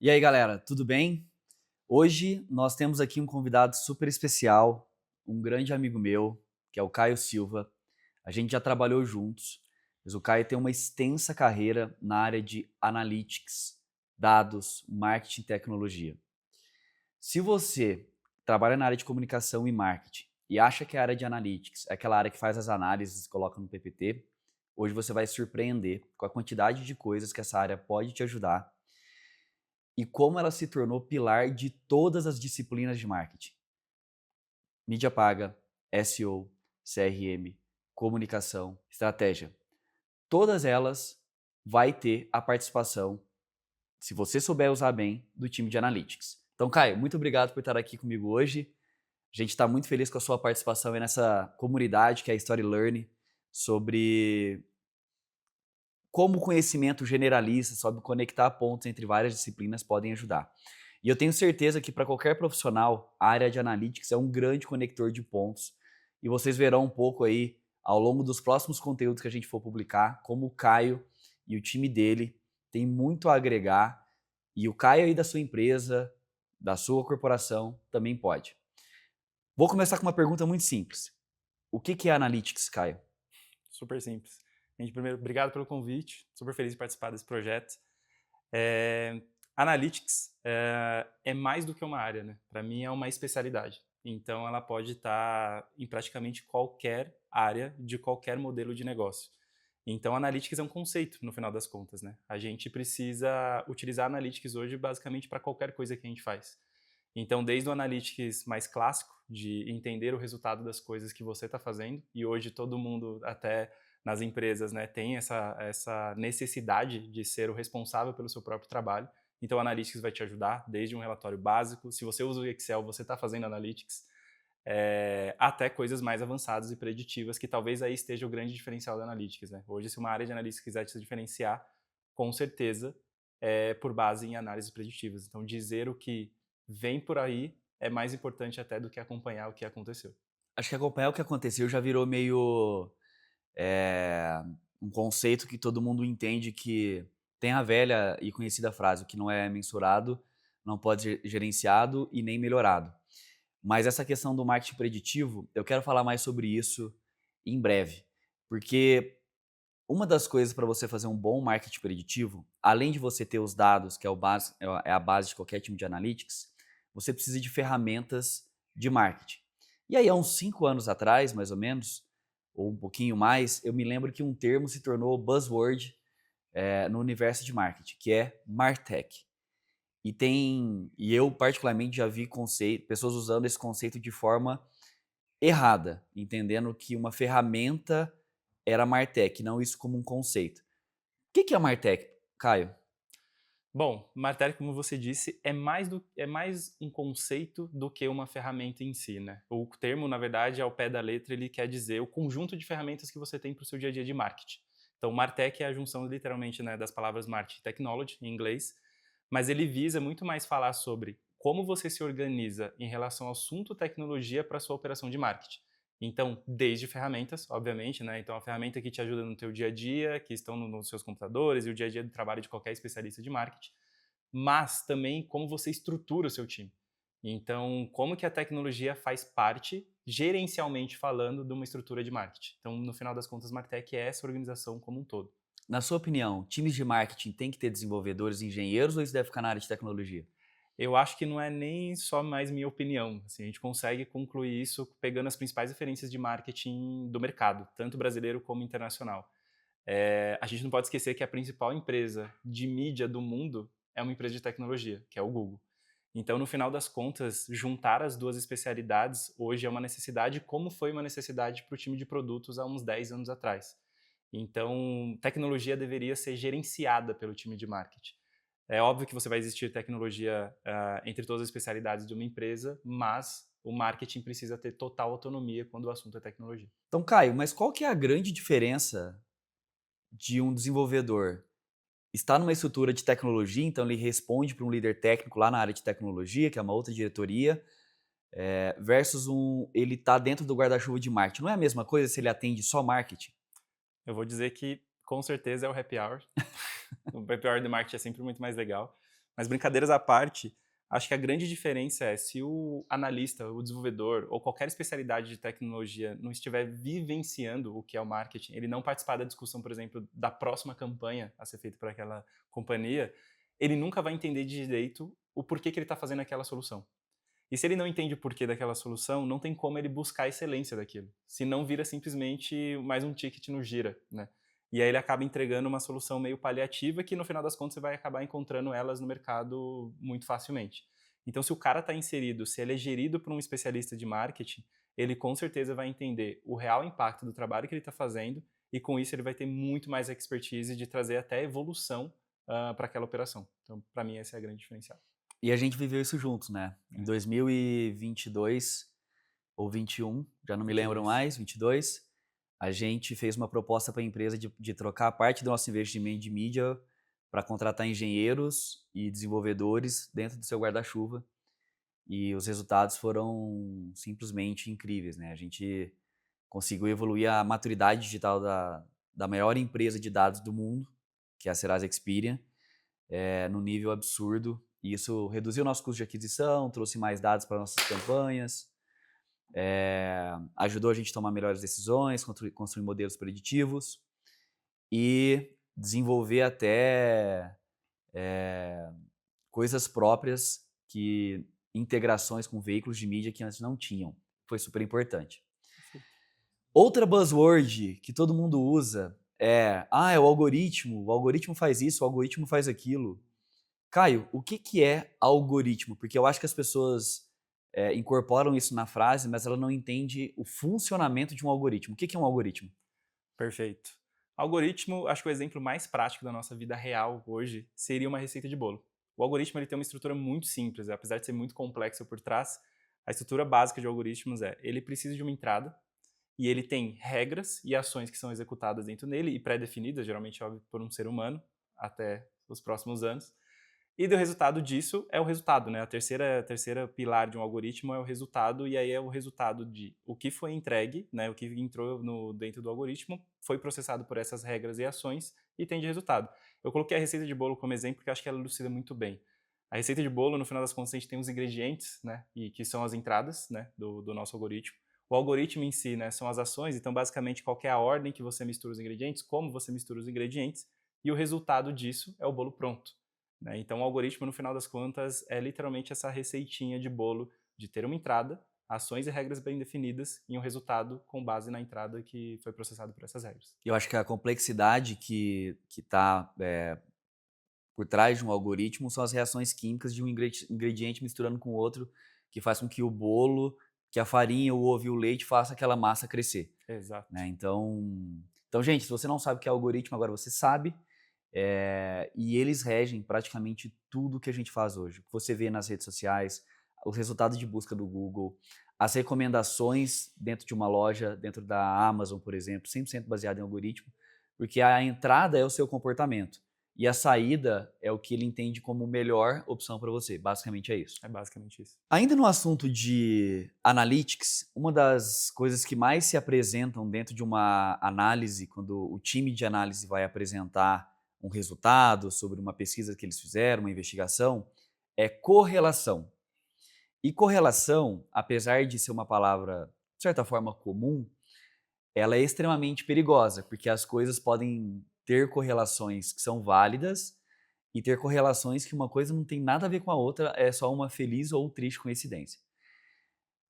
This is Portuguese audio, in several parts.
E aí, galera, tudo bem? Hoje nós temos aqui um convidado super especial, um grande amigo meu, que é o Caio Silva. A gente já trabalhou juntos, mas o Caio tem uma extensa carreira na área de analytics, dados, marketing e tecnologia. Se você trabalha na área de comunicação e marketing e acha que a área de analytics é aquela área que faz as análises e coloca no PPT, hoje você vai se surpreender com a quantidade de coisas que essa área pode te ajudar e como ela se tornou pilar de todas as disciplinas de marketing. Mídia paga, SEO, CRM, comunicação, estratégia. Todas elas vai ter a participação, se você souber usar bem, do time de Analytics. Então, Caio, muito obrigado por estar aqui comigo hoje. A gente está muito feliz com a sua participação aí nessa comunidade que é a Story Learn, sobre como o conhecimento generalista sobre conectar pontos entre várias disciplinas podem ajudar. E eu tenho certeza que para qualquer profissional, a área de analytics é um grande conector de pontos. E vocês verão um pouco aí, ao longo dos próximos conteúdos que a gente for publicar, como o Caio e o time dele tem muito a agregar. E o Caio aí da sua empresa, da sua corporação, também pode. Vou começar com uma pergunta muito simples. O que é analytics, Caio? Super simples. Gente, primeiro, obrigado pelo convite. Super feliz de participar desse projeto. Analytics é mais do que uma área, né? Para mim é uma especialidade. Então, ela pode estar em praticamente qualquer área de qualquer modelo de negócio. Então, Analytics é um conceito, no final das contas, né? A gente precisa utilizar Analytics hoje basicamente para qualquer coisa que a gente faz. Então, desde o Analytics mais clássico, de entender o resultado das coisas que você está fazendo, e hoje todo mundo, até nas empresas, né, tem essa necessidade de ser o responsável pelo seu próprio trabalho. Então, o Analytics vai te ajudar, desde um relatório básico. Se você usa o Excel, você está fazendo Analytics, até coisas mais avançadas e preditivas, que talvez aí esteja o grande diferencial da Analytics. Né? Hoje, se uma área de Analytics quiser te diferenciar, com certeza é por base em análises preditivas. Então, dizer o que vem por aí é mais importante até do que acompanhar o que aconteceu. Acho que acompanhar o que aconteceu já virou meio é um conceito que todo mundo entende que tem a velha e conhecida frase: o que não é mensurado não pode ser gerenciado e nem melhorado. Mas essa questão do marketing preditivo, eu quero falar mais sobre isso em breve, porque uma das coisas para você fazer um bom marketing preditivo, além de você ter os dados, que é, é a base de qualquer time de analytics, você precisa de ferramentas de marketing. E aí, há uns 5 anos atrás, mais ou menos, ou um pouquinho mais, eu me lembro que um termo se tornou buzzword no universo de marketing, que é MarTech. E eu particularmente já vi pessoas usando esse conceito de forma errada, entendendo que uma ferramenta era MarTech, não isso como um conceito. O que é MarTech, Caio? Bom, Martech, como você disse, é mais um conceito do que uma ferramenta em si, né? O termo, na verdade, ao pé da letra, ele quer dizer o conjunto de ferramentas que você tem para o seu dia a dia de marketing. Então, Martech é a junção, literalmente, né, das palavras marketing e technology, em inglês, mas ele visa muito mais falar sobre como você se organiza em relação ao assunto tecnologia para a sua operação de marketing. Então, desde ferramentas, obviamente, né? Então, a ferramenta que te ajuda no teu dia a dia, que estão nos seus computadores e o dia a dia do trabalho de qualquer especialista de marketing, mas também como você estrutura o seu time. Então, como que a tecnologia faz parte, gerencialmente falando, de uma estrutura de marketing. Então, no final das contas, Martech é essa organização como um todo. Na sua opinião, times de marketing têm que ter desenvolvedores e engenheiros ou isso deve ficar na área de tecnologia? Eu acho que não é nem só mais minha opinião. Assim, a gente consegue concluir isso pegando as principais referências de marketing do mercado, tanto brasileiro como internacional. A gente não pode esquecer que a principal empresa de mídia do mundo é uma empresa de tecnologia, que é o Google. Então, no final das contas, juntar as duas especialidades hoje é uma necessidade, como foi uma necessidade para o time de produtos há uns 10 anos atrás. Então, tecnologia deveria ser gerenciada pelo time de marketing. É óbvio que você vai existir tecnologia entre todas as especialidades de uma empresa, mas o marketing precisa ter total autonomia quando o assunto é tecnologia. Então, Caio, mas qual que é a grande diferença de um desenvolvedor estar numa estrutura de tecnologia, então ele responde para um líder técnico lá na área de tecnologia, que é uma outra diretoria, versus ele tá dentro do guarda-chuva de marketing. Não é a mesma coisa se ele atende só marketing? Eu vou dizer que, com certeza, é o happy hour. O happy hour de marketing é sempre muito mais legal. Mas brincadeiras à parte, acho que a grande diferença é se o analista, o desenvolvedor ou qualquer especialidade de tecnologia não estiver vivenciando o que é o marketing, ele não participar da discussão, por exemplo, da próxima campanha a ser feita por aquela companhia, ele nunca vai entender de direito o porquê que ele está fazendo aquela solução. E se ele não entende o porquê daquela solução, não tem como ele buscar a excelência daquilo. Se não vira simplesmente mais um ticket no gira, né? E aí ele acaba entregando uma solução meio paliativa que no final das contas você vai acabar encontrando elas no mercado muito facilmente. Então se o cara está inserido, se ele é gerido por um especialista de marketing, ele com certeza vai entender o real impacto do trabalho que ele está fazendo e com isso ele vai ter muito mais expertise de trazer até evolução para aquela operação. Então para mim esse é a grande diferencial. E a gente viveu isso juntos, né? Em 2022 ou 21, já não me lembro 22. mais, 22, a gente fez uma proposta para a empresa de trocar parte do nosso investimento de mídia para contratar engenheiros e desenvolvedores dentro do seu guarda-chuva. E os resultados foram simplesmente incríveis, né? A gente conseguiu evoluir a maturidade digital da maior empresa de dados do mundo, que é a Serasa Experian, num nível absurdo. E isso reduziu o nosso custo de aquisição, trouxe mais dados para nossas campanhas, ajudou a gente a tomar melhores decisões, construir modelos preditivos e desenvolver até coisas próprias, que integrações com veículos de mídia que antes não tinham. Foi super importante. Outra buzzword que todo mundo usa é o algoritmo faz isso, o algoritmo faz aquilo. Caio, o que é algoritmo? Porque eu acho que as pessoas incorporam isso na frase, mas ela não entende o funcionamento de um algoritmo. O que é um algoritmo? Perfeito. Algoritmo, acho que o exemplo mais prático da nossa vida real hoje seria uma receita de bolo. O algoritmo ele tem uma estrutura muito simples, apesar de ser muito complexo por trás. A estrutura básica de algoritmos ele precisa de uma entrada e ele tem regras e ações que são executadas dentro dele e pré-definidas, geralmente óbvio, por um ser humano até os próximos anos. E do resultado disso é o resultado, né? A terceira pilar de um algoritmo é o resultado, e aí é o resultado de o que foi entregue, né? O que entrou dentro do algoritmo, foi processado por essas regras e ações e tem de resultado. Eu coloquei a receita de bolo como exemplo porque acho que ela elucida muito bem. A receita de bolo, no final das contas, a gente tem os ingredientes, né? E que são as entradas, né? Do nosso algoritmo. O algoritmo em si, né? São as ações, então basicamente qual é a ordem que você mistura os ingredientes, como você mistura os ingredientes, e o resultado disso é o bolo pronto. Né? Então, o algoritmo, no final das contas, é literalmente essa receitinha de bolo de ter uma entrada, ações e regras bem definidas e um resultado com base na entrada que foi processado por essas regras. Eu acho que a complexidade que está por trás de um algoritmo são as reações químicas de um ingrediente misturando com outro, que faz com que o bolo, que a farinha, o ovo e o leite faça aquela massa crescer. Exato. Né? Então, gente, se você não sabe o que é algoritmo, agora você sabe. E eles regem praticamente tudo que a gente faz hoje. O que você vê nas redes sociais, os resultados de busca do Google, as recomendações dentro de uma loja, dentro da Amazon, por exemplo, 100% baseado em algoritmo, porque a entrada é o seu comportamento e a saída é o que ele entende como melhor opção para você. Basicamente é isso. É basicamente isso. Ainda no assunto de analytics, uma das coisas que mais se apresentam dentro de uma análise, quando o time de análise vai apresentar um resultado sobre uma pesquisa que eles fizeram, uma investigação, é correlação. E correlação, apesar de ser uma palavra, de certa forma, comum, ela é extremamente perigosa, porque as coisas podem ter correlações que são válidas e ter correlações que uma coisa não tem nada a ver com a outra, é só uma feliz ou triste coincidência.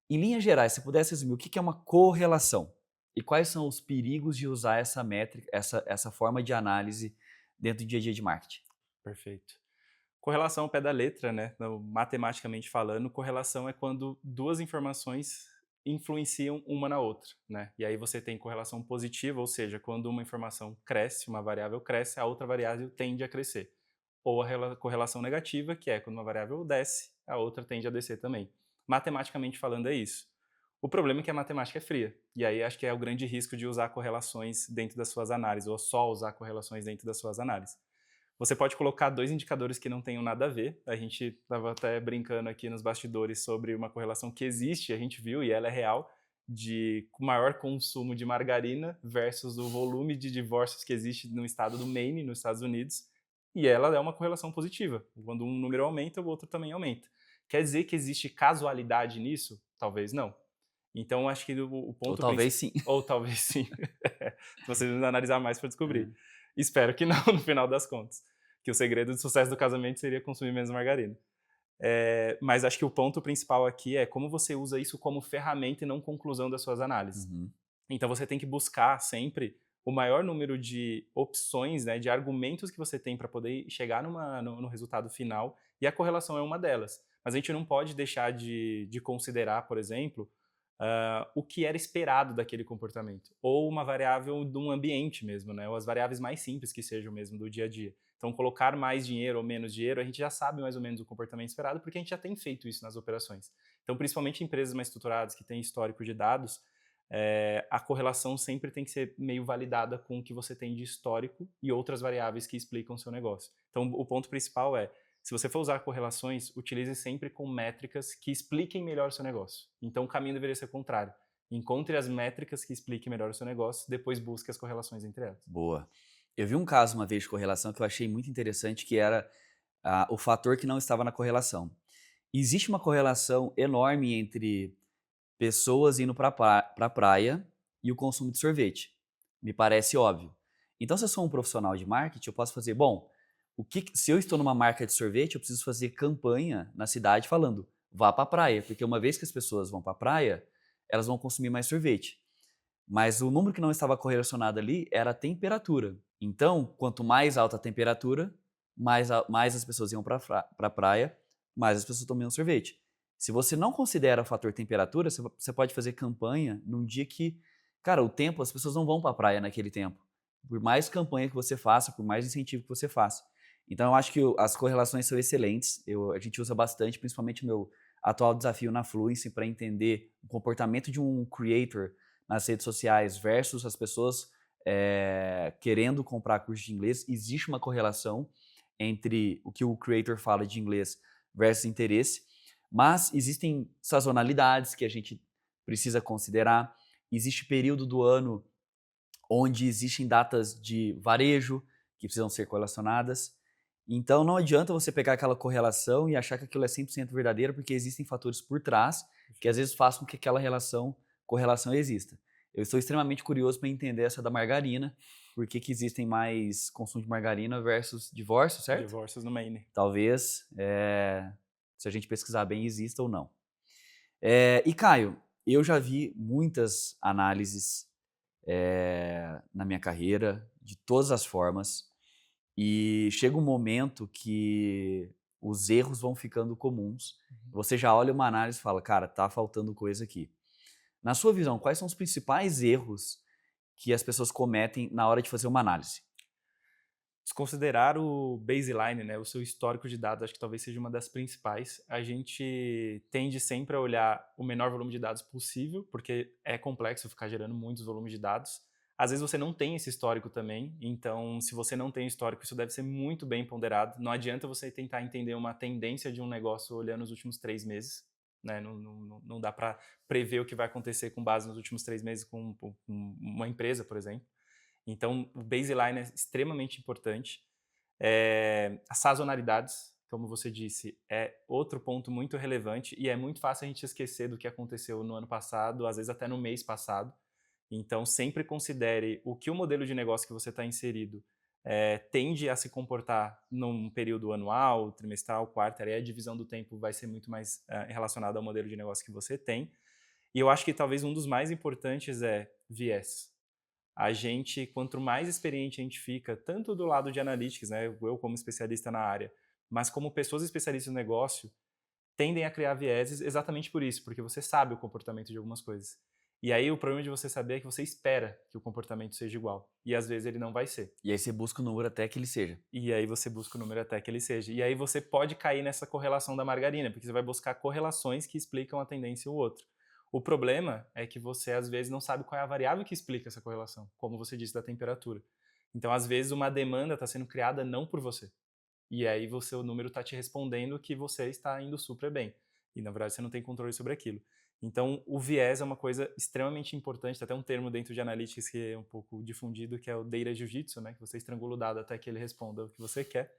Em linhas gerais, se pudesse resumir, o que é uma correlação? E quais são os perigos de usar essa métrica, essa forma de análise dentro do dia a dia de marketing? Perfeito. Correlação ao pé da letra, né? Então, matematicamente falando, correlação é quando duas informações influenciam uma na outra, né? E aí você tem correlação positiva, ou seja, quando uma informação cresce, uma variável cresce, a outra variável tende a crescer. Ou a correlação negativa, que é quando uma variável desce, a outra tende a descer também. Matematicamente falando, é isso. O problema é que a matemática é fria. E aí acho que é o grande risco de usar correlações dentro das suas análises, ou só usar correlações dentro das suas análises. Você pode colocar dois indicadores que não tenham nada a ver. A gente estava até brincando aqui nos bastidores sobre uma correlação que existe, a gente viu, e ela é real, de maior consumo de margarina versus o volume de divórcios que existe no estado do Maine, nos Estados Unidos. e ela é uma correlação positiva. Quando um número aumenta, o outro também aumenta. Quer dizer que existe casualidade nisso? Talvez não. Então, acho que o Ou ponto talvez principal. sim. Ou talvez sim. Se você analisar mais para descobrir. É. Espero que não, no final das contas. Que o segredo do sucesso do casamento seria consumir menos margarina. Mas acho que o ponto principal aqui é como você usa isso como ferramenta e não conclusão das suas análises. Uhum. Então você tem que buscar sempre o maior número de opções, né, de argumentos que você tem para poder chegar no resultado final, e a correlação é uma delas. Mas a gente não pode deixar de considerar, por exemplo, o que era esperado daquele comportamento, ou uma variável de um ambiente mesmo, né, ou as variáveis mais simples que sejam mesmo do dia a dia. Então, colocar mais dinheiro ou menos dinheiro, a gente já sabe mais ou menos o comportamento esperado, porque a gente já tem feito isso nas operações. Então, principalmente em empresas mais estruturadas, que têm histórico de dados, a correlação sempre tem que ser meio validada com o que você tem de histórico e outras variáveis que explicam o seu negócio. Então, o ponto principal é, se você for usar correlações, utilize sempre com métricas que expliquem melhor o seu negócio. Então, o caminho deveria ser o contrário. Encontre as métricas que expliquem melhor o seu negócio, depois busque as correlações entre elas. Boa. Eu vi um caso uma vez de correlação que eu achei muito interessante, que era o fator que não estava na correlação. Existe uma correlação enorme entre pessoas indo para a praia e o consumo de sorvete. Me parece óbvio. Então, se eu sou um profissional de marketing, eu posso fazer, bom, se eu estou numa marca de sorvete, eu preciso fazer campanha na cidade falando, vá para a praia, porque uma vez que as pessoas vão para a praia, elas vão consumir mais sorvete. Mas o número que não estava correlacionado ali era a temperatura. Então, quanto mais alta a temperatura, mais as pessoas iam para a praia, mais as pessoas tomam sorvete. Se você não considera o fator temperatura, você pode fazer campanha num dia que, cara, o tempo, as pessoas não vão para a praia naquele tempo. Por mais campanha que você faça, por mais incentivo que você faça. Então, eu acho que as correlações são excelentes. A gente usa bastante, principalmente o meu atual desafio na Fluency, para entender o comportamento de um creator nas redes sociais versus as pessoas querendo comprar curso de inglês. Existe uma correlação entre o que o creator fala de inglês versus interesse, mas existem sazonalidades que a gente precisa considerar. Existe período do ano onde existem datas de varejo que precisam ser correlacionadas. Então não adianta você pegar aquela correlação e achar que aquilo é 100% verdadeiro, porque existem fatores por trás que às vezes façam com que aquela correlação exista. Eu estou extremamente curioso para entender essa da margarina, por que existem mais consumo de margarina versus divórcio, certo? Divórcios no Maine. Talvez, se a gente pesquisar bem, exista ou não. E Caio, eu já vi muitas análises na minha carreira, de todas as formas, e chega um momento que os erros vão ficando comuns. Você já olha uma análise e fala, cara, tá faltando coisa aqui. Na sua visão, quais são os principais erros que as pessoas cometem na hora de fazer uma análise? Desconsiderar o baseline, né, o seu histórico de dados, acho que talvez seja uma das principais. A gente tende sempre a olhar o menor volume de dados possível, porque é complexo ficar gerando muitos volumes de dados. Às vezes você não tem esse histórico também, então se você não tem histórico, isso deve ser muito bem ponderado. Não adianta você tentar entender uma tendência de um negócio olhando os últimos 3 meses, né? Não dá para prever o que vai acontecer com base nos últimos 3 meses com uma empresa, por exemplo. Então, o baseline é extremamente importante. As sazonalidades, como você disse, é outro ponto muito relevante e é muito fácil a gente esquecer do que aconteceu no ano passado, às vezes até no mês passado. Então, sempre considere o que o modelo de negócio que você está inserido tende a se comportar num período anual, trimestral, quarto, aí a divisão do tempo vai ser muito mais relacionada ao modelo de negócio que você tem. E eu acho que talvez um dos mais importantes é viés. A gente, quanto mais experiente a gente fica, tanto do lado de analytics, né, eu como especialista na área, mas como pessoas especialistas no negócio, tendem a criar vieses exatamente por isso, porque você sabe o comportamento de algumas coisas. E aí o problema de você saber é que você espera que o comportamento seja igual, e às vezes ele não vai ser. E aí você busca o número até que ele seja. E aí você busca o número até que ele seja. E aí você pode cair nessa correlação da margarina, porque você vai buscar correlações que explicam a tendência e o outro. O problema é que você, às vezes, não sabe qual é a variável que explica essa correlação, como você disse, da temperatura. Então, às vezes, uma demanda está sendo criada não por você. E aí o número está te respondendo que você está indo super bem. E, na verdade, você não tem controle sobre aquilo. Então, o viés é uma coisa extremamente importante. Tem até um termo dentro de analytics que é um pouco difundido, que é o data jiu-jitsu, né? Que você estrangula o dado até que ele responda o que você quer.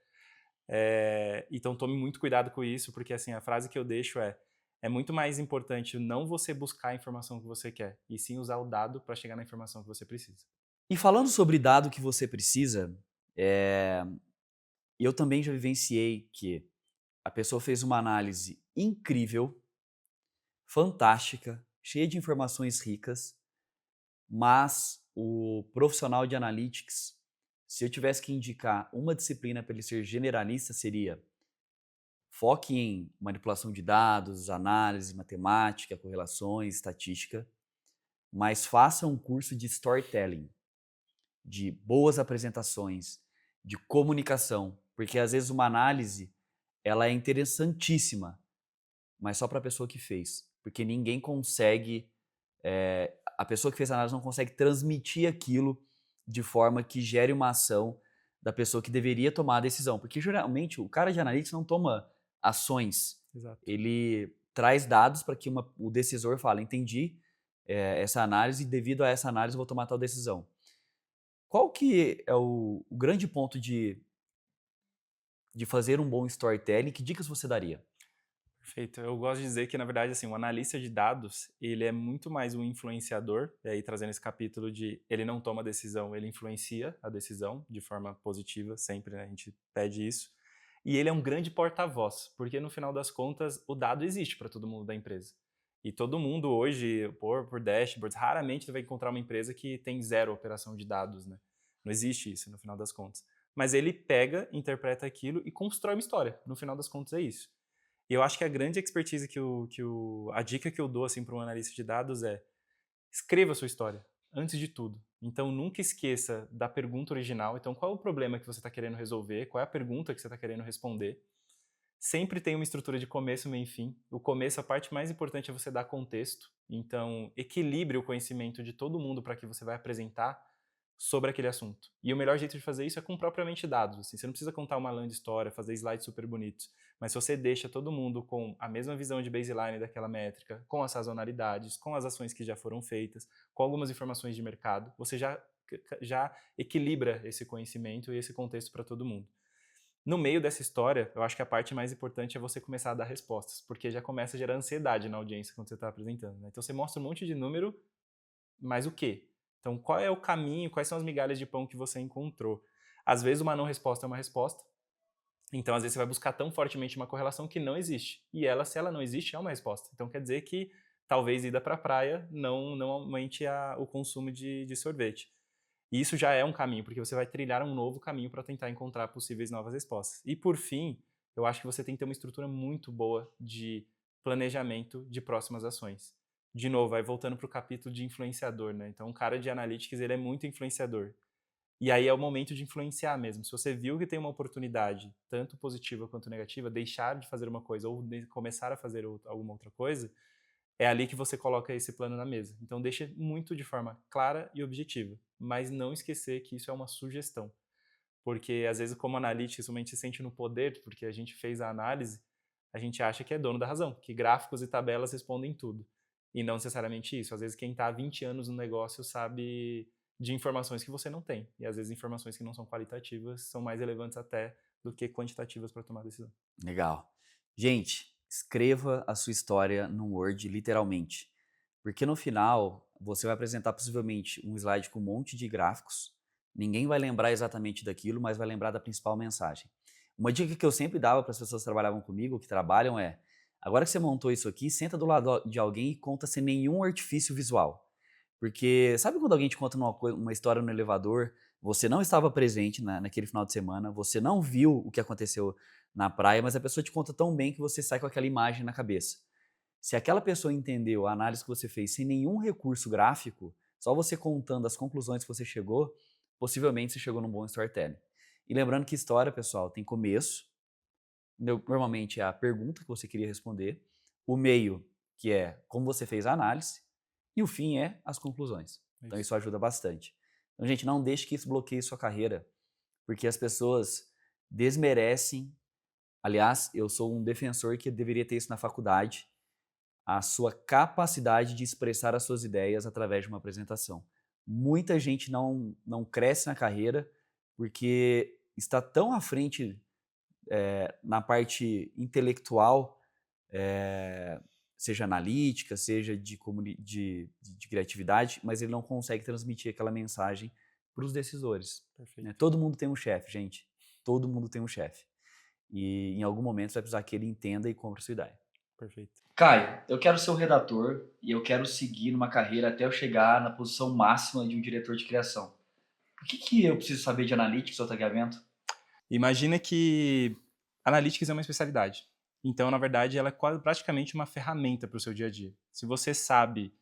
Então tome muito cuidado com isso, porque assim, a frase que eu deixo é muito mais importante não você buscar a informação que você quer, e sim usar o dado para chegar na informação que você precisa. E falando sobre dado que você precisa, eh, eu também já vivenciei que a pessoa fez uma análise incrível, fantástica, cheia de informações ricas, mas o profissional de analytics, se eu tivesse que indicar uma disciplina para ele ser generalista, seria foque em manipulação de dados, análise, matemática, correlações, estatística, mas faça um curso de storytelling, de boas apresentações, de comunicação, porque às vezes uma análise ela é interessantíssima, mas só para a pessoa que fez, porque ninguém consegue, a pessoa que fez a análise não consegue transmitir aquilo de forma que gere uma ação da pessoa que deveria tomar a decisão, porque geralmente o cara de analytics não toma ações, Exato. ele traz dados para que o decisor fale, entendi essa análise e devido a essa análise eu vou tomar tal decisão. Qual que é o grande ponto de fazer um bom storytelling? Que dicas você daria? Perfeito. Eu gosto de dizer que, na verdade, assim, o analista de dados, ele é muito mais um influenciador, e aí trazendo esse capítulo de ele não toma decisão, ele influencia a decisão de forma positiva, sempre, né, a gente pede isso. E ele é um grande porta-voz, porque no final das contas o dado existe para todo mundo da empresa. E todo mundo hoje, por dashboards, raramente você vai encontrar uma empresa que tem zero operação de dados, né? Não existe isso no final das contas. Mas ele pega, interpreta aquilo e constrói uma história. No final das contas é isso. E eu acho que a grande expertise a dica que eu dou assim para um analista de dados é: escreva a sua história, antes de tudo. Então nunca esqueça da pergunta original. Então qual é o problema que você está querendo resolver? Qual é a pergunta que você está querendo responder? Sempre tem uma estrutura de começo, meio e fim. O começo, a parte mais importante é você dar contexto. Então equilibre o conhecimento de todo mundo para que você vai apresentar sobre aquele assunto. E o melhor jeito de fazer isso é com propriamente dados. Assim, você não precisa contar uma grande história, fazer slides super bonitos, mas se você deixa todo mundo com a mesma visão de baseline daquela métrica, com as sazonalidades, com as ações que já foram feitas, com algumas informações de mercado, você já equilibra esse conhecimento e esse contexto para todo mundo. No meio dessa história, eu acho que a parte mais importante é você começar a dar respostas, porque já começa a gerar ansiedade na audiência quando você está apresentando, né? Então você mostra um monte de número, mas o quê? Então, qual é o caminho, quais são as migalhas de pão que você encontrou? Às vezes, uma não resposta é uma resposta. Então, às vezes, você vai buscar tão fortemente uma correlação que não existe. E ela, se ela não existe, é uma resposta. Então, quer dizer que talvez ida para a praia não aumente o consumo de sorvete. E isso já é um caminho, porque você vai trilhar um novo caminho para tentar encontrar possíveis novas respostas. E, por fim, eu acho que você tem que ter uma estrutura muito boa de planejamento de próximas ações. De novo, vai voltando para o capítulo de influenciador, né? Então, um cara de analytics, ele é muito influenciador. E aí é o momento de influenciar mesmo. Se você viu que tem uma oportunidade, tanto positiva quanto negativa, deixar de fazer uma coisa ou começar a fazer alguma outra coisa, é ali que você coloca esse plano na mesa. Então deixe muito de forma clara e objetiva, mas não esquecer que isso é uma sugestão. Porque às vezes como analytics, a gente se sente no poder, porque a gente fez a análise, a gente acha que é dono da razão, que gráficos e tabelas respondem tudo. E não necessariamente isso. Às vezes quem está há 20 anos no negócio sabe de informações que você não tem. E às vezes informações que não são qualitativas são mais relevantes até do que quantitativas para tomar decisão. Legal. Gente, escreva a sua história no Word, literalmente. Porque no final, você vai apresentar possivelmente um slide com um monte de gráficos. Ninguém vai lembrar exatamente daquilo, mas vai lembrar da principal mensagem. Uma dica que eu sempre dava para as pessoas que trabalhavam comigo, que trabalham, é: agora que você montou isso aqui, senta do lado de alguém e conta sem nenhum artifício visual. Porque sabe quando alguém te conta uma história no elevador, você não estava presente naquele final de semana, você não viu o que aconteceu na praia, mas a pessoa te conta tão bem que você sai com aquela imagem na cabeça. Se aquela pessoa entendeu a análise que você fez sem nenhum recurso gráfico, só você contando as conclusões que você chegou, possivelmente você chegou num bom storytelling. E lembrando que história, pessoal, tem começo, normalmente é a pergunta que você queria responder, o meio, que é como você fez a análise, e o fim é as conclusões. É Então isso. isso ajuda bastante. Então, gente, não deixe que isso bloqueie sua carreira, porque as pessoas desmerecem. Aliás, eu sou um defensor que deveria ter isso na faculdade, a sua capacidade de expressar as suas ideias através de uma apresentação. Muita gente não cresce na carreira porque está tão à frente na parte intelectual, seja analítica, seja de criatividade, mas ele não consegue transmitir aquela mensagem para os decisores. Perfeito. Né? Todo mundo tem um chefe, gente. Todo mundo tem um chefe. E em algum momento você vai precisar que ele entenda e compre a sua ideia. Perfeito. Caio, eu quero ser o redator e eu quero seguir numa carreira até eu chegar na posição máxima de um diretor de criação. O que eu preciso saber de analytics ou tagueamento? Imagina que Analytics é uma especialidade. Então, na verdade, ela é praticamente uma ferramenta para o seu dia a dia. Se você sabe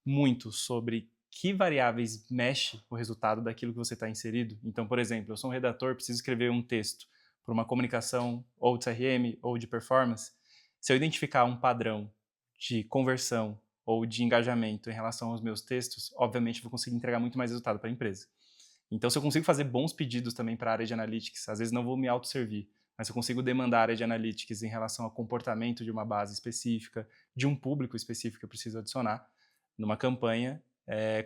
muito sobre que variáveis mexe o resultado daquilo que você está inserido. Então, por exemplo, eu sou um redator, preciso escrever um texto para uma comunicação ou de CRM ou de performance. Se eu identificar um padrão de conversão ou de engajamento em relação aos meus textos, obviamente eu vou conseguir entregar muito mais resultado para a empresa. Então, se eu consigo fazer bons pedidos também para a área de analytics, às vezes não vou me autosservir, mas se eu consigo demandar a área de analytics em relação ao comportamento de uma base específica, de um público específico que eu preciso adicionar numa campanha,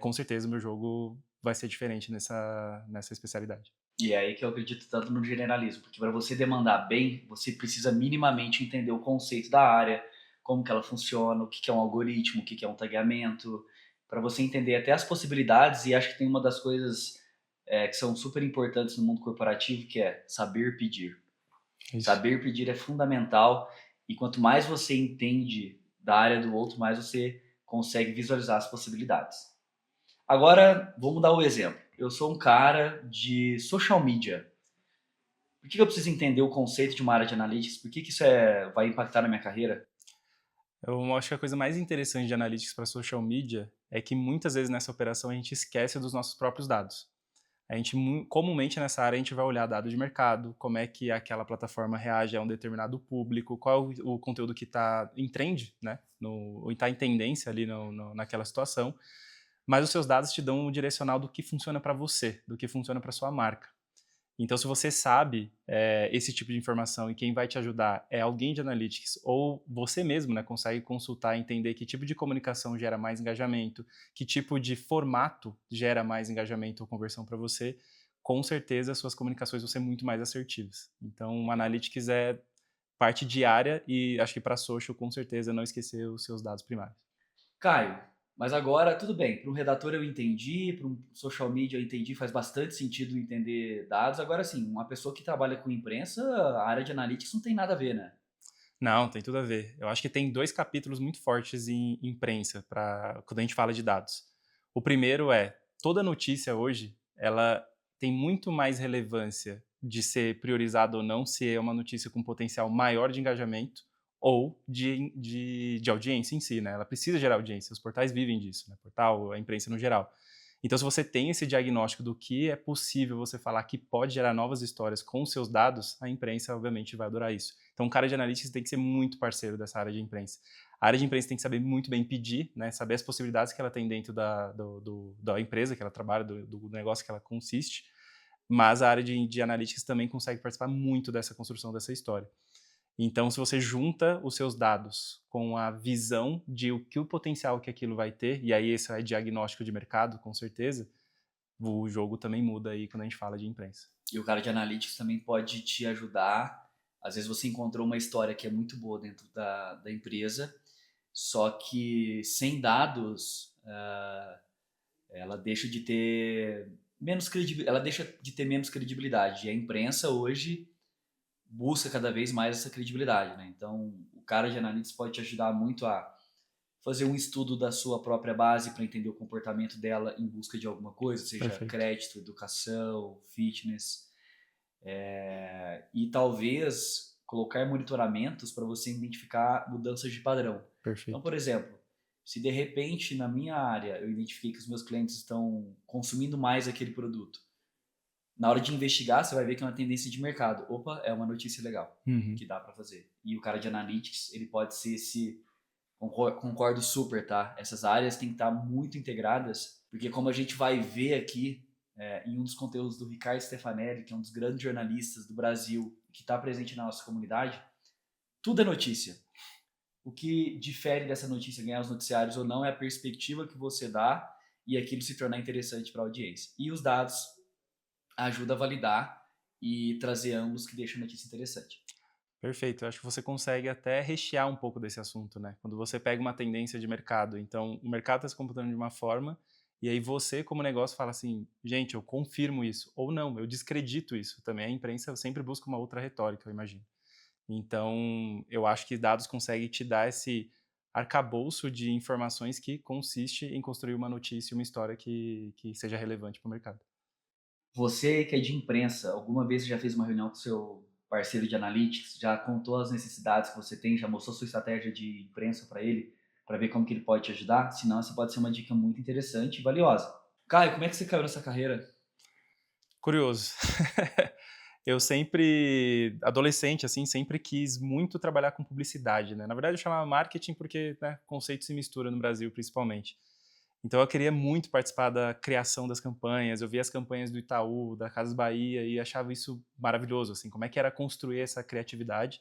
com certeza o meu jogo vai ser diferente nessa especialidade. E é aí que eu acredito tanto no generalismo, porque para você demandar bem, você precisa minimamente entender o conceito da área, como que ela funciona, o que é um algoritmo, o que é um tagueamento, para você entender até as possibilidades. E acho que tem uma das coisas que são super importantes no mundo corporativo, que é saber pedir. Isso. Saber pedir é fundamental, e quanto mais você entende da área do outro, mais você consegue visualizar as possibilidades. Agora, vamos dar o exemplo. Eu sou um cara de social media. Por que eu preciso entender o conceito de uma área de analytics? Por que isso vai impactar na minha carreira? Eu acho que a coisa mais interessante de analytics para social media é que muitas vezes nessa operação a gente esquece dos nossos próprios dados. A gente, comumente nessa área, a gente vai olhar dado de mercado, como é que aquela plataforma reage a um determinado público, qual é o conteúdo que está em trend, né? Ou está em tendência ali naquela situação. Mas os seus dados te dão um direcional do que funciona para você, do que funciona para sua marca. Então, se você sabe esse tipo de informação e quem vai te ajudar é alguém de analytics ou você mesmo, né, consegue consultar e entender que tipo de comunicação gera mais engajamento, que tipo de formato gera mais engajamento ou conversão para você, com certeza as suas comunicações vão ser muito mais assertivas. Então, o analytics é parte diária e acho que para social, com certeza, não esquecer os seus dados primários. Caio, mas agora, tudo bem, para um redator eu entendi, para um social media eu entendi, faz bastante sentido entender dados. Agora sim, uma pessoa que trabalha com imprensa, a área de analytics não tem nada a ver, né? Não, tem tudo a ver. Eu acho que tem 2 capítulos muito fortes em imprensa quando a gente fala de dados. O primeiro é, toda notícia hoje, ela tem muito mais relevância de ser priorizada ou não se é uma notícia com potencial maior de engajamento ou de audiência em si, né? Ela precisa gerar audiência, os portais vivem disso, né? Portal, a imprensa no geral. Então, se você tem esse diagnóstico do que é possível você falar que pode gerar novas histórias com os seus dados, a imprensa, obviamente, vai adorar isso. Então, um cara de analytics tem que ser muito parceiro dessa área de imprensa. A área de imprensa tem que saber muito bem pedir, né, saber as possibilidades que ela tem dentro da empresa que ela trabalha, do negócio que ela consiste, mas a área de analytics também consegue participar muito dessa construção dessa história. Então, se você junta os seus dados com a visão de o potencial que aquilo vai ter, e aí esse é diagnóstico de mercado, com certeza, o jogo também muda aí quando a gente fala de imprensa. E o cara de analytics também pode te ajudar. Às vezes você encontrou uma história que é muito boa dentro da empresa, só que sem dados, ela deixa de ter menos credibilidade. E a imprensa hoje busca cada vez mais essa credibilidade, né? Então, o cara de analytics pode te ajudar muito a fazer um estudo da sua própria base para entender o comportamento dela em busca de alguma coisa, seja Perfeito. crédito, educação, fitness, e talvez colocar monitoramentos para você identificar mudanças de padrão. Perfeito. Então, por exemplo, se de repente na minha área eu identifiquei que os meus clientes estão consumindo mais aquele produto, na hora de investigar, você vai ver que é uma tendência de mercado. Opa, é uma notícia legal que dá para fazer. E o cara de analytics, ele pode ser esse... Concordo super, tá? Essas áreas têm que estar muito integradas, porque como a gente vai ver aqui em um dos conteúdos do Ricardo Stefanelli, que é um dos grandes jornalistas do Brasil, que está presente na nossa comunidade, tudo é notícia. O que difere dessa notícia ganhar os noticiários ou não é a perspectiva que você dá e aquilo se tornar interessante para a audiência. E os dados ajuda a validar e trazer ângulos que deixam a notícia interessante. Perfeito. Eu acho que você consegue até rechear um pouco desse assunto, né? Quando você pega uma tendência de mercado, então o mercado está se comportando de uma forma, e aí você, como negócio, fala assim: gente, eu confirmo isso. Ou não, eu descredito isso. Também a imprensa sempre busca uma outra retórica, eu imagino. Então, eu acho que dados conseguem te dar esse arcabouço de informações que consiste em construir uma notícia, uma história que seja relevante para o mercado. Você que é de imprensa, alguma vez você já fez uma reunião com seu parceiro de analytics, já contou as necessidades que você tem, já mostrou sua estratégia de imprensa para ele, para ver como que ele pode te ajudar? Senão, essa pode ser uma dica muito interessante e valiosa. Caio, como é que você caiu nessa carreira? Curioso. Eu sempre, adolescente, assim, sempre quis muito trabalhar com publicidade, né? Na verdade, eu chamava marketing porque, né, conceito se mistura no Brasil, principalmente. Então, eu queria muito participar da criação das campanhas. Eu via as campanhas do Itaú, da Casas Bahia e achava isso maravilhoso, assim, como é que era construir essa criatividade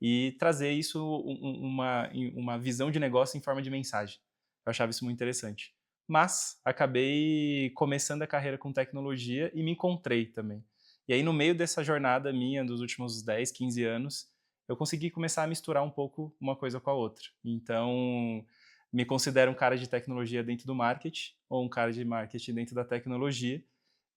e trazer isso uma visão de negócio em forma de mensagem. Eu achava isso muito interessante. Mas acabei começando a carreira com tecnologia e me encontrei também. E aí, no meio dessa jornada minha dos últimos 10, 15 anos, eu consegui começar a misturar um pouco uma coisa com a outra. Então, me considero um cara de tecnologia dentro do marketing ou um cara de marketing dentro da tecnologia.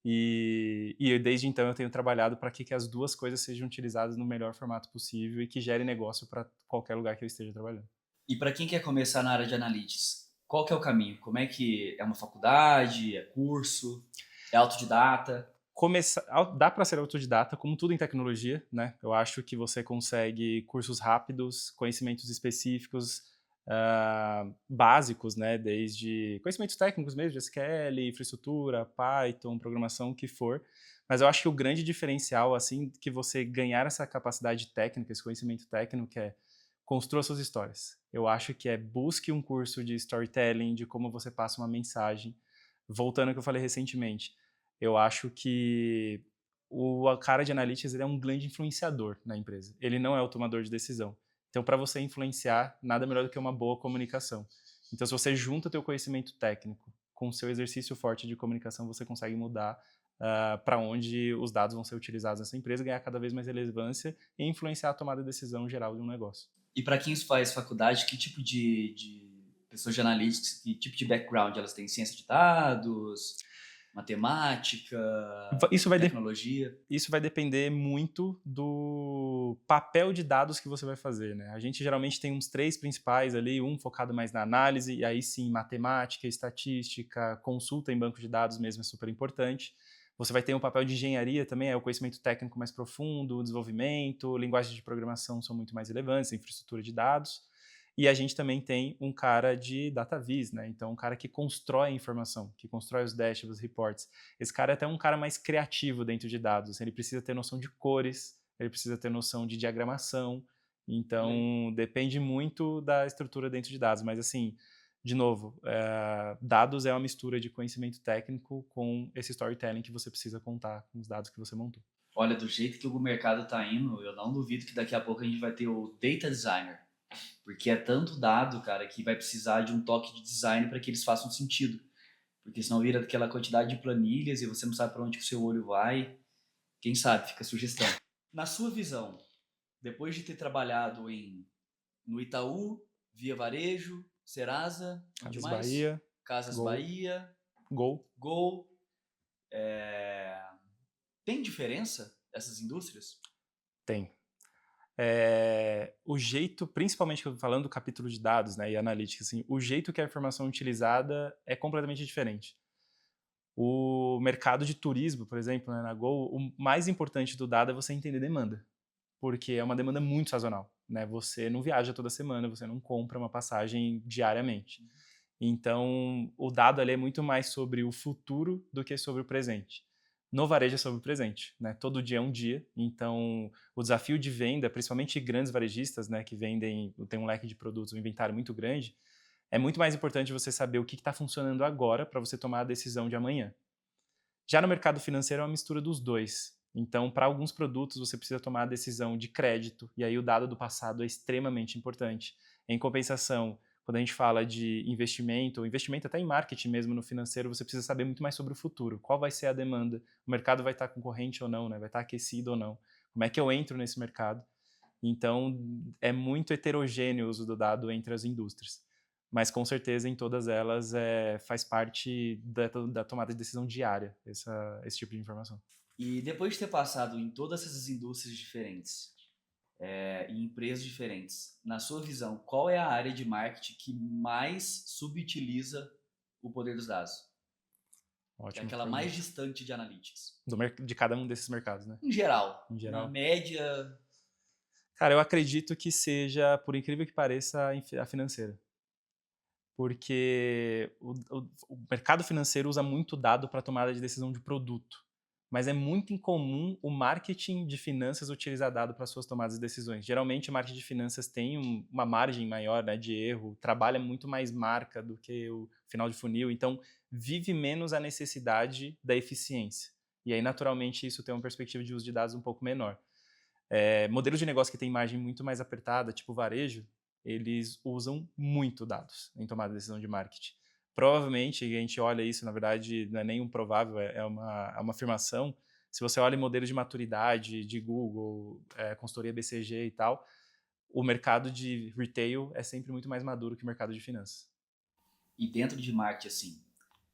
E desde então eu tenho trabalhado para que as duas coisas sejam utilizadas no melhor formato possível e que gere negócio para qualquer lugar que eu esteja trabalhando. E para quem quer começar na área de analytics, qual que é o caminho? Como é que é uma faculdade, é curso, é autodidata? Dá para ser autodidata, como tudo em tecnologia, né? Eu acho que você consegue cursos rápidos, conhecimentos específicos, básicos, né? Desde conhecimentos técnicos mesmo, de SQL, infraestrutura, Python, programação, o que for. Mas eu acho que o grande diferencial, assim, que você ganhar essa capacidade técnica, esse conhecimento técnico, é construa suas histórias. Eu acho que busque um curso de storytelling, de como você passa uma mensagem. Voltando ao que eu falei recentemente, eu acho que o cara de analytics ele é um grande influenciador na empresa. Ele não é o tomador de decisão. Então, para você influenciar, nada melhor do que uma boa comunicação. Então, se você junta o teu conhecimento técnico com o seu exercício forte de comunicação, você consegue mudar para onde os dados vão ser utilizados nessa empresa, ganhar cada vez mais relevância e influenciar a tomada de decisão geral de um negócio. E para quem faz faculdade, que tipo de pessoas de analytics, que tipo de background elas têm? Ciência de dados, matemática, Isso vai, tecnologia? isso vai depender muito do papel de dados que você vai fazer, né? A gente geralmente tem uns 3 principais ali, um focado mais na análise, e aí sim, matemática, estatística, consulta em banco de dados mesmo é super importante. Você vai ter um papel de engenharia também, é o conhecimento técnico mais profundo, o desenvolvimento, linguagens de programação são muito mais relevantes, infraestrutura de dados. E a gente também tem um cara de data viz, né? Então, um cara que constrói a informação, que constrói os dashboards, os reports. Esse cara é até um cara mais criativo dentro de dados. Ele precisa ter noção de cores, ele precisa ter noção de diagramação. Então, depende muito da estrutura dentro de dados. Mas, assim, de novo, dados é uma mistura de conhecimento técnico com esse storytelling que você precisa contar com os dados que você montou. Olha, do jeito que o mercado está indo, eu não duvido que daqui a pouco a gente vai ter o data designer. Porque é tanto dado, cara, que vai precisar de um toque de design para que eles façam sentido. Porque senão vira aquela quantidade de planilhas e você não sabe para onde que o seu olho vai. Quem sabe, fica a sugestão. Na sua visão, depois de ter trabalhado no Itaú, Via Varejo, Serasa, onde Casas mais? Bahia, Casas Gol, Bahia, Gol. Gol. Tem diferença essas indústrias? Tem. O jeito, principalmente falando do capítulo de dados, né, e analytics, assim, o jeito que a informação é utilizada é completamente diferente. O mercado de turismo, por exemplo, né, na Gol, o mais importante do dado é você entender demanda, porque é uma demanda muito sazonal, né? Você não viaja toda semana, você não compra uma passagem diariamente. Então, o dado ali é muito mais sobre o futuro do que sobre o presente. No varejo é sobre o presente, né? Todo dia é um dia. Então, o desafio de venda, principalmente grandes varejistas, né, que vendem, tem um leque de produtos, um inventário muito grande, é muito mais importante você saber o que está funcionando agora para você tomar a decisão de amanhã. Já no mercado financeiro é uma mistura dos dois. Então, para alguns produtos, você precisa tomar a decisão de crédito, e aí o dado do passado é extremamente importante. Em compensação, quando a gente fala de investimento, ou investimento até em marketing mesmo no financeiro, você precisa saber muito mais sobre o futuro. Qual vai ser a demanda? O mercado vai estar concorrente ou não, né? Vai estar aquecido ou não? Como é que eu entro nesse mercado? Então, é muito heterogêneo o uso do dado entre as indústrias. Mas, com certeza, em todas elas, faz parte da tomada de decisão diária, esse tipo de informação. E depois de ter passado em todas essas indústrias diferentes, em empresas diferentes, na sua visão, qual é a área de marketing que mais subutiliza o poder dos dados? Que é Ótima aquela mais pergunta. distante de analytics. De cada um desses mercados, né? Em geral, Em na geral. média. Cara, eu acredito que seja, por incrível que pareça, a financeira. Porque o mercado financeiro usa muito dado para tomada de decisão de produto. Mas é muito incomum o marketing de finanças utilizar dado para suas tomadas de decisões. Geralmente, o marketing de finanças tem uma margem maior, né, de erro, trabalha muito mais marca do que o final de funil, então vive menos a necessidade da eficiência. E aí, naturalmente, isso tem uma perspectiva de uso de dados um pouco menor. Modelos de negócio que têm margem muito mais apertada, tipo varejo, eles usam muito dados em tomada de decisão de marketing. Provavelmente, e a gente olha isso, na verdade, não é nem um provável, é uma afirmação. Se você olha em modelos de maturidade de Google, consultoria BCG e tal, o mercado de retail é sempre muito mais maduro que o mercado de finanças. E dentro de marketing, assim,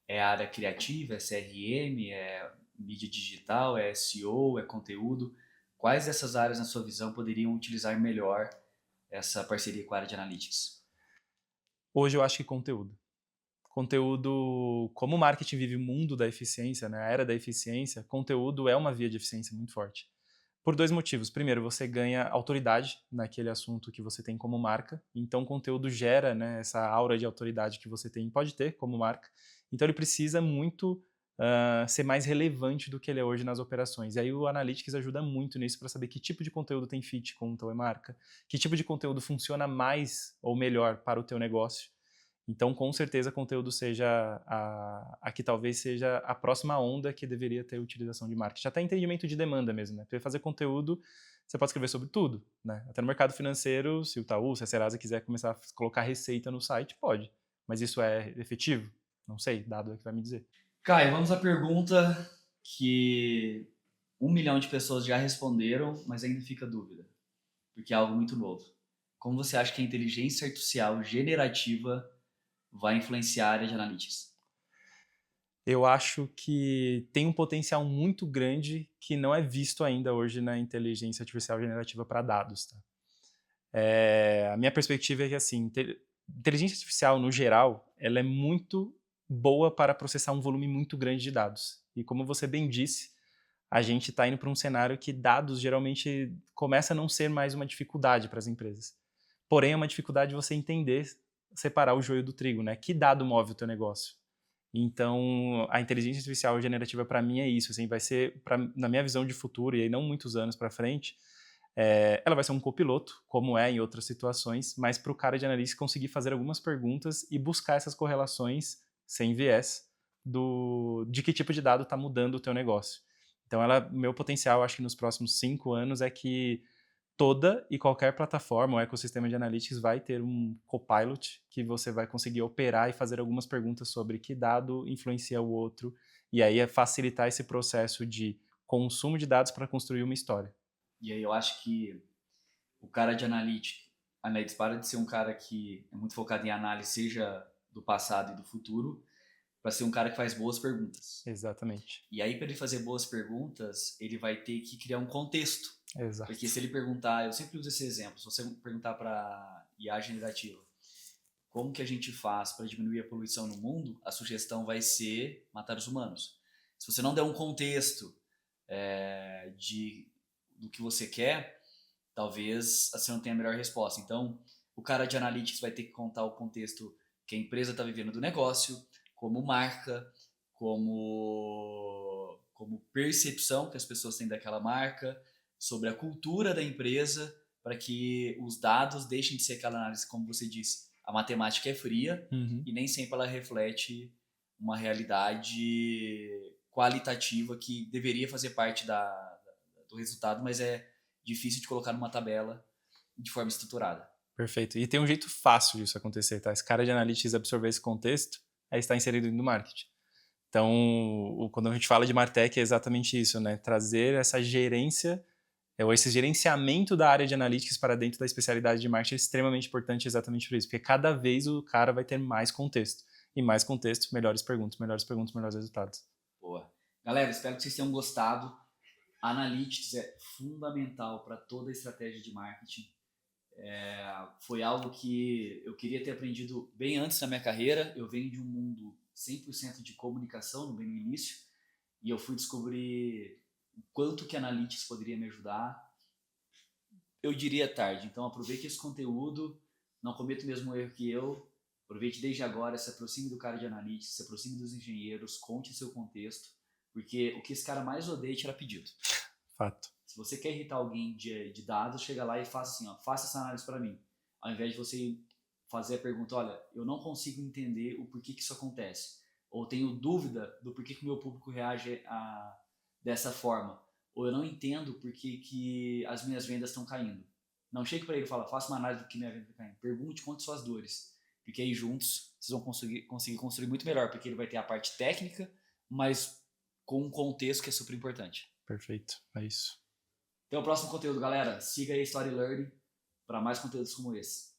é área criativa, é CRM, é mídia digital, é SEO, é conteúdo. Quais dessas áreas, na sua visão, poderiam utilizar melhor essa parceria com a área de analytics? Hoje eu acho que conteúdo. Conteúdo, como o marketing vive o mundo da eficiência, né, a era da eficiência, conteúdo é uma via de eficiência muito forte. Por dois motivos. Primeiro, você ganha autoridade naquele assunto que você tem como marca. Então, o conteúdo gera, né, essa aura de autoridade que você pode ter como marca. Então, ele precisa muito ser mais relevante do que ele é hoje nas operações. E aí, o Analytics ajuda muito nisso para saber que tipo de conteúdo tem fit com a tua marca, que tipo de conteúdo funciona mais ou melhor para o teu negócio. Então, com certeza, conteúdo seja a que talvez seja a próxima onda que deveria ter utilização de marketing. Até entendimento de demanda mesmo, né? Para fazer conteúdo, você pode escrever sobre tudo, né? Até no mercado financeiro, se o Itaú, se a Serasa quiser começar a colocar receita no site, pode. Mas isso é efetivo? Não sei, dado é que vai me dizer. Caio, vamos à pergunta que 1 milhão de pessoas já responderam, mas ainda fica dúvida, porque é algo muito novo. Como você acha que a inteligência artificial generativa vai influenciar a área de analytics? Eu acho que tem um potencial muito grande que não é visto ainda hoje na inteligência artificial generativa para dados. Tá? A minha perspectiva é que, assim, inteligência artificial, no geral, ela é muito boa para processar um volume muito grande de dados. E como você bem disse, a gente está indo para um cenário que dados geralmente começa a não ser mais uma dificuldade para as empresas. Porém, é uma dificuldade você entender, separar o joio do trigo, né? Que dado move o teu negócio? Então, a inteligência artificial generativa para mim é isso, assim, vai ser, na minha visão de futuro, e aí não muitos anos para frente, ela vai ser um copiloto, como é em outras situações, mas para o cara de analista conseguir fazer algumas perguntas e buscar essas correlações sem viés de que tipo de dado está mudando o teu negócio. Então, meu potencial, acho que nos próximos 5 anos, é que toda e qualquer plataforma ou ecossistema de analytics vai ter um copilot que você vai conseguir operar e fazer algumas perguntas sobre que dado influencia o outro, e aí é facilitar esse processo de consumo de dados para construir uma história. E aí eu acho que o cara de analytics para de ser um cara que é muito focado em análise, seja do passado e do futuro, para ser um cara que faz boas perguntas. Exatamente. E aí, para ele fazer boas perguntas, ele vai ter que criar um contexto. Exato. Porque se ele perguntar, eu sempre uso esse exemplo, se você perguntar para IA generativa, como que a gente faz para diminuir a poluição no mundo, a sugestão vai ser matar os humanos. Se você não der um contexto do que você quer, talvez você não tenha a melhor resposta. Então, o cara de analytics vai ter que contar o contexto que a empresa está vivendo do negócio, como marca, como percepção que as pessoas têm daquela marca, sobre a cultura da empresa, para que os dados deixem de ser aquela análise, como você disse, a matemática é fria e nem sempre ela reflete uma realidade qualitativa que deveria fazer parte do resultado, mas é difícil de colocar numa tabela de forma estruturada. Perfeito. E tem um jeito fácil disso acontecer, tá? Esse cara de analytics absorver esse contexto, aí está inserido no marketing. Então, quando a gente fala de Martech, é exatamente isso, né? Trazer essa gerência Esse gerenciamento da área de analytics para dentro da especialidade de marketing é extremamente importante exatamente por isso, porque cada vez o cara vai ter mais contexto. E mais contexto, melhores perguntas, melhores resultados. Boa. Galera, espero que vocês tenham gostado. Analytics é fundamental para toda a estratégia de marketing. Foi algo que eu queria ter aprendido bem antes da minha carreira. Eu venho de um mundo 100% de comunicação, bem no início, e eu fui descobrir o quanto que Analytics poderia me ajudar. Eu diria tarde, então aproveite esse conteúdo, não cometa o mesmo erro que eu, aproveite desde agora, se aproxime do cara de Analytics, se aproxime dos engenheiros, conte o seu contexto, porque o que esse cara mais odeia é tirar pedido. Fato. Se você quer irritar alguém de dados, chega lá e faça assim, ó, faça essa análise para mim. Ao invés de você fazer a pergunta, olha, eu não consigo entender o porquê que isso acontece. Ou tenho dúvida do porquê que o meu público reage dessa forma. Ou eu não entendo porquê que as minhas vendas estão caindo. Não chegue para ele e fala, faça uma análise do que minha venda está caindo. Pergunte quanto suas dores. Porque aí juntos vocês vão conseguir construir muito melhor, porque ele vai ter a parte técnica, mas com um contexto que é super importante. Perfeito, é isso. Até o próximo conteúdo, galera. Siga aí Story Learning para mais conteúdos como esse.